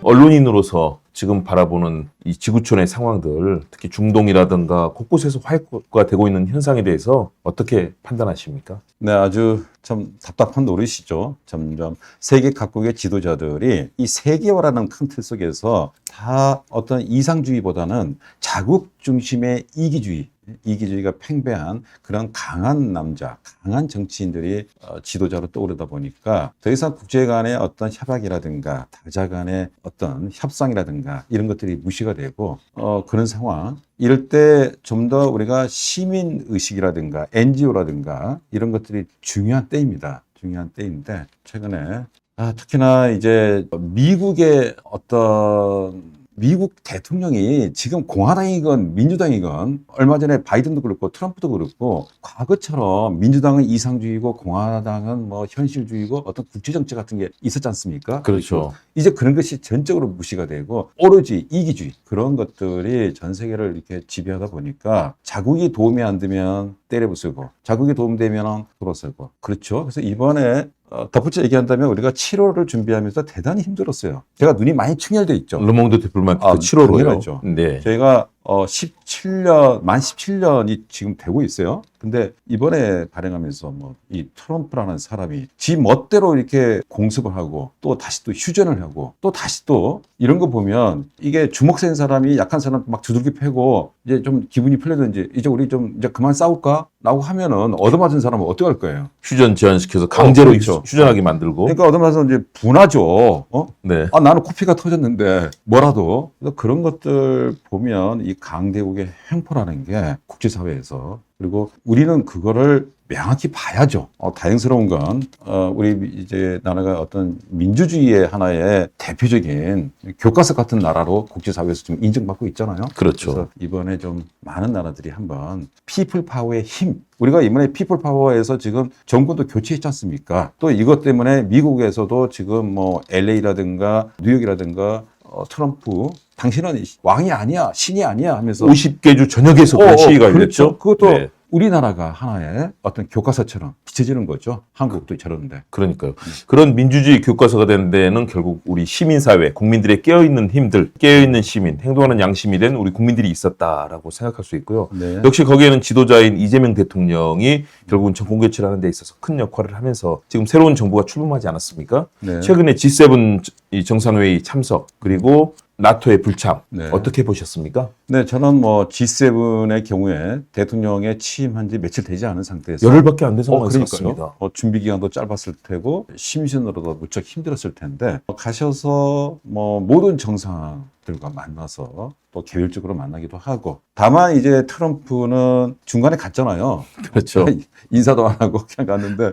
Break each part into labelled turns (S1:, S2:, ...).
S1: 언론인으로서 지금 바라보는 이 지구촌의 상황들, 특히 중동이라든가 곳곳에서 화해가 되고 있는 현상에 대해서 어떻게 판단하십니까?
S2: 네, 아주 참 답답한 노릇이죠. 점점 세계 각국의 지도자들이 이 세계화라는 큰 틀 속에서 다 어떤 이상주의보다는 자국 중심의 이기주의가 팽배한 그런 강한 남자, 강한 정치인들이 지도자로 떠오르다 보니까 더 이상 국제 간의 어떤 협약이라든가 다자 간의 어떤 협상이라든가 이런 것들이 무시가 되고 그런 상황. 이럴 때 좀 더 우리가 시민 의식이라든가 NGO라든가 이런 것들이 중요한 때입니다. 중요한 때인데 최근에 특히나 이제 미국 대통령이 지금 공화당이건 민주당이건 얼마 전에 바이든도 그렇고 트럼프도 그렇고 과거처럼 민주당은 이상주의고 공화당은 뭐 현실주의고 어떤 국제정책 같은 게 있었지 않습니까?
S1: 그렇죠.
S2: 이제 그런 것이 전적으로 무시가 되고 오로지 이기주의 그런 것들이 전 세계를 이렇게 지배하다 보니까 자국이 도움이 안 되면 때려부수고 자국이 도움되면 돌아서고 그렇죠. 그래서 이번에 덧붙여 얘기한다면 우리가 7월을 준비하면서 대단히 힘들었어요. 제가 눈이 많이 충혈돼 있죠.
S1: 르몽드 디플로마티크 7월로요.
S2: 당연하죠.
S1: 네.
S2: 저희가 man 17년이 지금 되고 있어요. 근데 이번에 발행하면서 이 트럼프라는 사람이 지 멋대로 이렇게 공습을 하고 또 다시 또 휴전을 하고 또 다시 또 이런 거 보면 이게 주먹 센 사람이 약한 사람 막 두들겨 패고 이제 좀 기분이 풀리든지 이제 우리 좀 이제 그만 싸울까? 라고 하면은 얻어맞은 사람은 어떡할 거예요?
S1: 휴전 제한시켜서 강제로
S2: 그렇죠.
S1: 휴전하게 만들고.
S2: 그러니까 얻어맞아서 이제 분하죠.
S1: 네.
S2: 나는 코피가 터졌는데 뭐라도. 그래서 그런 것들 보면 이 강대국의 횡포라는 게 국제사회에서 그리고 우리는 그거를 명확히 봐야죠. 다행스러운 건 우리 이제 나라가 어떤 민주주의의 하나의 대표적인 교과서 같은 나라로 국제사회에서 좀 인정받고 있잖아요.
S1: 그렇죠.
S2: 그래서 이번에 좀 많은 나라들이 한번 피플 파워의 힘. 우리가 이번에 피플 파워에서 지금 정권도 교체했지 않습니까? 또 이것 때문에 미국에서도 지금 뭐 LA라든가 뉴욕이라든가 트럼프 당신은 왕이 아니야, 신이 아니야 하면서
S1: 50개 주 전역에서 그런 시위가 열렸죠.
S2: 그렇죠. 그것도
S1: 네.
S2: 우리나라가 하나의 어떤 교과서처럼 비춰지는 거죠. 한국도 저러는데.
S1: 그러니까요. 그런 민주주의 교과서가 되는 데는 결국 우리 시민사회, 국민들의 깨어있는 힘들, 깨어있는 시민, 행동하는 양심이 된 우리 국민들이 있었다라고 생각할 수 있고요.
S2: 네.
S1: 역시 거기에는 지도자인 이재명 대통령이 결국은 정권 교체를 하는 데 있어서 큰 역할을 하면서 지금 새로운 정부가 출범하지 않았습니까?
S2: 네.
S1: 최근에 G7 이 정상회의 참석 그리고 나토의 불참
S2: 네.
S1: 어떻게 보셨습니까?
S2: 네, 저는 뭐 G7의 경우에 대통령에 취임한 지 며칠 되지 않은 상태에서
S1: 열흘밖에 안 돼서
S2: 그러니까요.
S1: 있었습니다.
S2: 준비 기간도 짧았을 테고 심신으로도 무척 힘들었을 텐데 가셔서 뭐 모든 정상들과 만나서 또 개별적으로 만나기도 하고 다만 이제 트럼프는 중간에 갔잖아요.
S1: 그렇죠.
S2: 인사도 안 하고 그냥 갔는데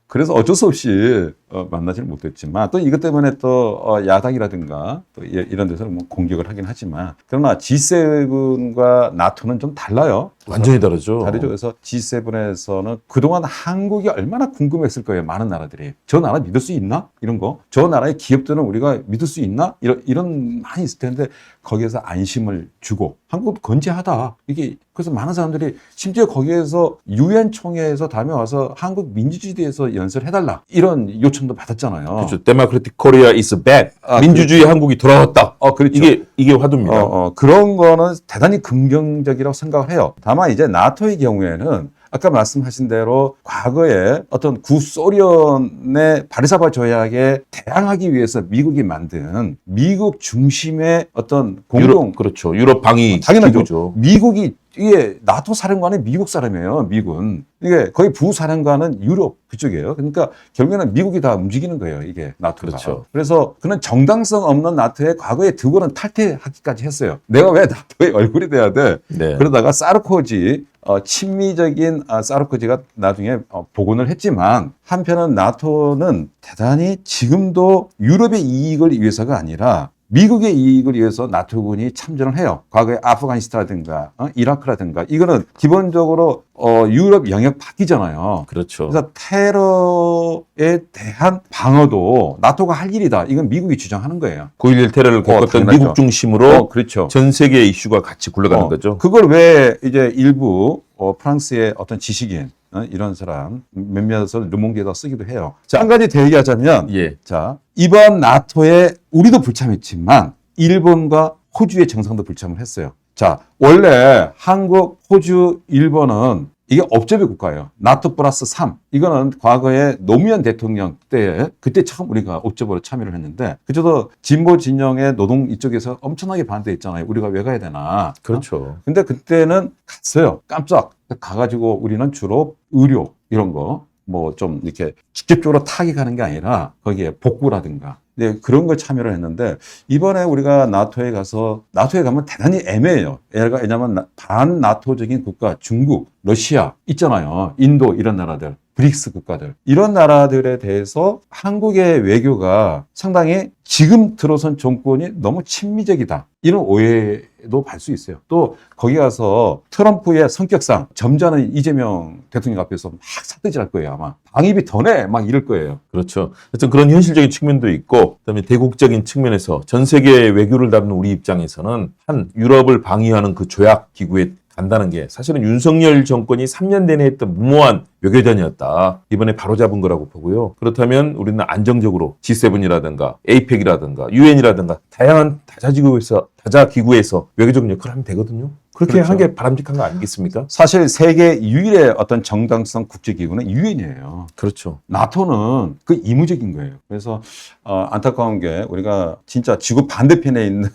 S2: 그래서 어쩔 수 없이 만나지를 못했지만 또 이것 때문에 또 야당이라든가 또 이런 데서는 뭐 공격을 하긴 하지만 그러나 G7과 나토는 좀 달라요.
S1: 완전히 다르죠.
S2: 다르죠. 그래서 G7에서는 그동안 한국이 얼마나 궁금했을 거예요. 많은 나라들이. 저 나라 믿을 수 있나? 이런 거. 저 나라의 기업들은 우리가 믿을 수 있나? 이런 많이 있을 텐데 거기에서 안심을 주고 한국도 건재하다. 이게 그래서 많은 사람들이 심지어 거기에서 유엔 총회에서 다음에 와서 한국 민주주의에 대해서 연설해달라. 이런 요청도 받았잖아요.
S1: 그렇죠. Democratic Korea is back. 민주주의
S2: 그렇죠.
S1: 한국이 돌아왔다.
S2: 그렇죠.
S1: 이게 화두입니다.
S2: 그런 거는 대단히 긍정적이라고 생각을 해요. 다만 이제 나토의 경우에는 아까 말씀하신 대로 과거에 어떤 구소련의 바르샤바 조약에 대항하기 위해서 미국이 만든 미국 중심의 어떤 공동
S1: 그렇죠. 유럽 방위
S2: 당연하죠.
S1: 기구죠.
S2: 미국이 이게 나토 사령관은 미국 사람이에요. 미군. 이게 거의 부사령관은 유럽 그쪽이에요. 그러니까 결국에는 미국이 다 움직이는 거예요. 이게 나토가.
S1: 그렇죠.
S2: 그래서 그런 정당성 없는 나토에 과거에 두 번은 탈퇴하기까지 했어요. 내가 왜 나토의 얼굴이 돼야 돼?
S1: 네.
S2: 그러다가 사르코지 친미적인 사르코지가 나중에 복원을 했지만 한편은 나토는 대단히 지금도 유럽의 이익을 위해서가 아니라 미국의 이익을 위해서 나토군이 참전을 해요. 과거에 아프가니스탄이라든가 이라크라든가 이거는 기본적으로 유럽 영역 밖이잖아요.
S1: 그렇죠.
S2: 그래서 테러에 대한 방어도 나토가 할 일이다. 이건 미국이 주장하는 거예요.
S1: 9.11 테러를 겪었던
S2: 당연하죠.
S1: 미국 중심으로
S2: 그렇죠.
S1: 전 세계 이슈가 같이 굴러가는 거죠.
S2: 그걸 왜 이제 일부 프랑스의 어떤 지식인 이런 사람 몇몇을 르몽드에다 쓰기도 해요. 자, 한 가지 더 얘기하자면
S1: 예.
S2: 자, 이번 나토에 우리도 불참했지만 일본과 호주의 정상도 불참을 했어요. 자, 원래 한국, 호주, 일본은 이게 업적의 국가예요. 나토 플러스 3. 이거는 과거에 노무현 대통령 때 그때 처음 우리가 업적으로 참여를 했는데 그저도 진보 진영의 노동 이쪽에서 엄청나게 반대했잖아요. 우리가 왜 가야 되나.
S1: 그렇죠.
S2: 근데 그때는 갔어요. 깜짝 가가지고 우리는 주로 의료 이런 거 뭐 좀 이렇게 직접적으로 타격하는 게 아니라 거기에 복구라든가 네, 그런 걸 참여를 했는데 이번에 우리가 나토에 가면 대단히 애매해요. 왜냐하면 반나토적인 국가 중국, 러시아 있잖아요. 인도 이런 나라들. 브릭스 국가들 이런 나라들에 대해서 한국의 외교가 상당히 지금 들어선 정권이 너무 친미적이다 이런 오해도 받을 수 있어요. 또 거기 가서 트럼프의 성격상 점잖은 이재명 대통령 앞에서 막 삿대질할 거예요. 아마 방입이 더 내 막 이럴 거예요.
S1: 그렇죠. 하여튼 그런 현실적인 측면도 있고 그다음에 대국적인 측면에서 전 세계 외교를 다루는 우리 입장에서는 한 유럽을 방위하는 그 조약 기구에 간다는 게 사실은 윤석열 정권이 3년 내내 했던 무모한 외교전이었다. 이번에 바로잡은 거라고 보고요. 그렇다면 우리는 안정적으로 G7이라든가 APEC이라든가 UN이라든가 다양한 다자기구에서 외교적 역할을 하면 되거든요. 그렇게
S2: 그렇죠.
S1: 한 게 바람직한 거 아니겠습니까?
S2: 사실 세계 유일의 어떤 정당성 국제기구는 유엔이에요.
S1: 그렇죠.
S2: 나토는 그 이무적인 거예요. 그래서 안타까운 게 우리가 진짜 지구 반대편에 있는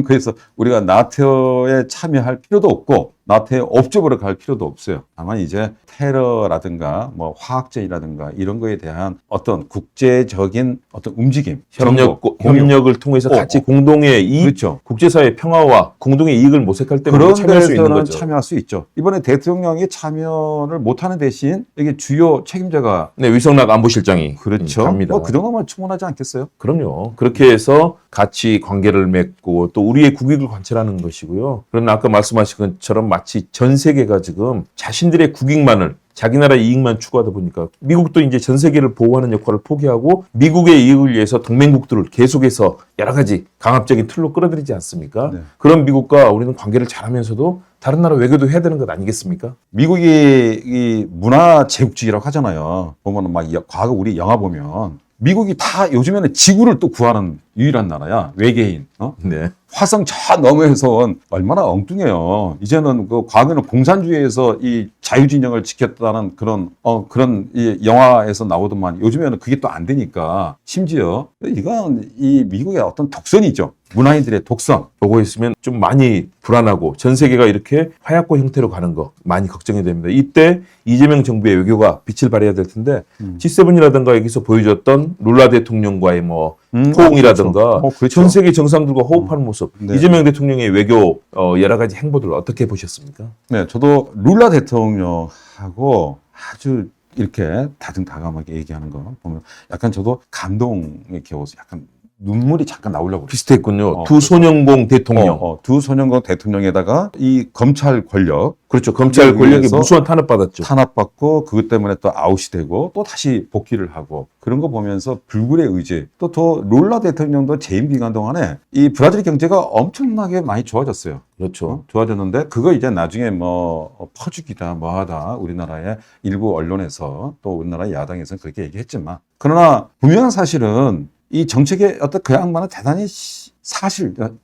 S2: 그래서 우리가 나토에 참여할 필요도 없고 나토에 업적으로 갈 필요도 없어요. 다만 이제 테러라든가 뭐 화학전이라든가 이런 거에 대한 어떤 국제적인 어떤 움직임,
S1: 협력을 통해서 같이 공동의 이익,
S2: 그렇죠.
S1: 국제사회 평화와 공동의 이익을 모색할 때
S2: 그런
S1: 참여할 수 있는
S2: 데서는
S1: 거죠.
S2: 참여할 수 있죠. 이번에 대통령이 참여를 못하는 대신 이게 주요 책임자가
S1: 네, 위성락 안보실장이
S2: 그렇죠.
S1: 갑니다.
S2: 뭐 그 정도면 충분하지 않겠어요?
S1: 그럼요. 그렇게 해서 같이 관계를 맺고 또 우리의 국익을 관찰하는 것이고요. 그러나 아까 말씀하신 것처럼 마치 전 세계가 지금 자신들의 국익만을 자기 나라 이익만 추구하다 보니까 미국도 이제 전 세계를 보호하는 역할을 포기하고 미국의 이익을 위해서 동맹국들을 계속해서 여러 가지 강압적인 틀로 끌어들이지 않습니까?
S2: 네.
S1: 그런 미국과 우리는 관계를 잘하면서도 다른 나라 외교도 해야 되는 것 아니겠습니까?
S2: 미국이 이 문화 제국주의라고 하잖아요. 보면은 막 과거 우리 영화 보면 미국이 다 요즘에는 지구를 또 구하는 유일한 나라야. 외계인.
S1: 네.
S2: 화성 저 너머에서 온 얼마나 엉뚱해요. 이제는 그 과거에는 공산주의에서 이 자유진영을 지켰다는 그런 이 영화에서 나오더만 요즘에는 그게 또 안 되니까 심지어 이건 이 미국의 어떤 독선이죠. 문화인들의 독선.
S1: 보고 있으면 좀 많이 불안하고 전 세계가 이렇게 화약고 형태로 가는 거 많이 걱정이 됩니다. 이때 이재명 정부의 외교가 빛을 발해야 될 텐데 G7이라든가 여기서 보여줬던 룰라 대통령과의 뭐 호응이라든가
S2: 그렇죠.
S1: 전 세계 정상들과 호흡하는 모습
S2: 네.
S1: 이재명 대통령의 외교 여러 가지 행보들을 어떻게 보셨습니까?
S2: 네, 저도 룰라 대통령하고 아주 이렇게 다정다감하게 얘기하는 거 보면 약간 저도 감동에 겨워서 약간 눈물이 잠깐 나오려고
S1: 비슷했군요. 두 소년공 대통령.
S2: 두 소년공 대통령에다가 이 검찰 권력
S1: 그렇죠. 검찰 권력이 무수한 탄압받았죠.
S2: 탄압받고 그것 때문에 또 아웃이 되고 또 다시 복귀를 하고 그런 거 보면서 불굴의 의지 또 더 룰라 대통령도 재임 기간 동안에 이 브라질 경제가 엄청나게 많이 좋아졌어요.
S1: 그렇죠.
S2: 좋아졌는데 그거 이제 나중에 뭐 퍼주기다 뭐하다 우리나라의 일부 언론에서 또 우리나라 야당에서는 그렇게 얘기했지만 그러나 분명한 사실은 이 정책의 어떤 그 양반은 대단히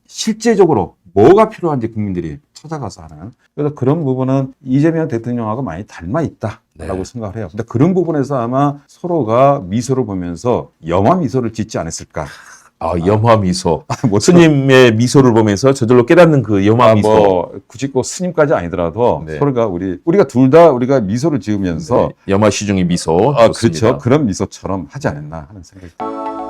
S2: 실제적으로 뭐가 필요한지 국민들이 찾아가서 하는. 그래서 그런 부분은 이재명 대통령하고 많이 닮아 있다라고 생각을 해요. 근데 그런 부분에서 아마 서로가 미소를 보면서 염화 미소를 짓지 않았을까.
S1: 염화 미소.
S2: 뭐
S1: 스님의 미소를 보면서 저절로 깨닫는 그 염화 미소.
S2: 뭐 굳이 꼭 스님까지 아니더라도
S1: 네.
S2: 서로가 우리가 둘 다 우리가 미소를 지으면서
S1: 염화 시중의 미소.
S2: 그렇죠. 그런 미소처럼 하지 않았나 하는 생각이 듭니다.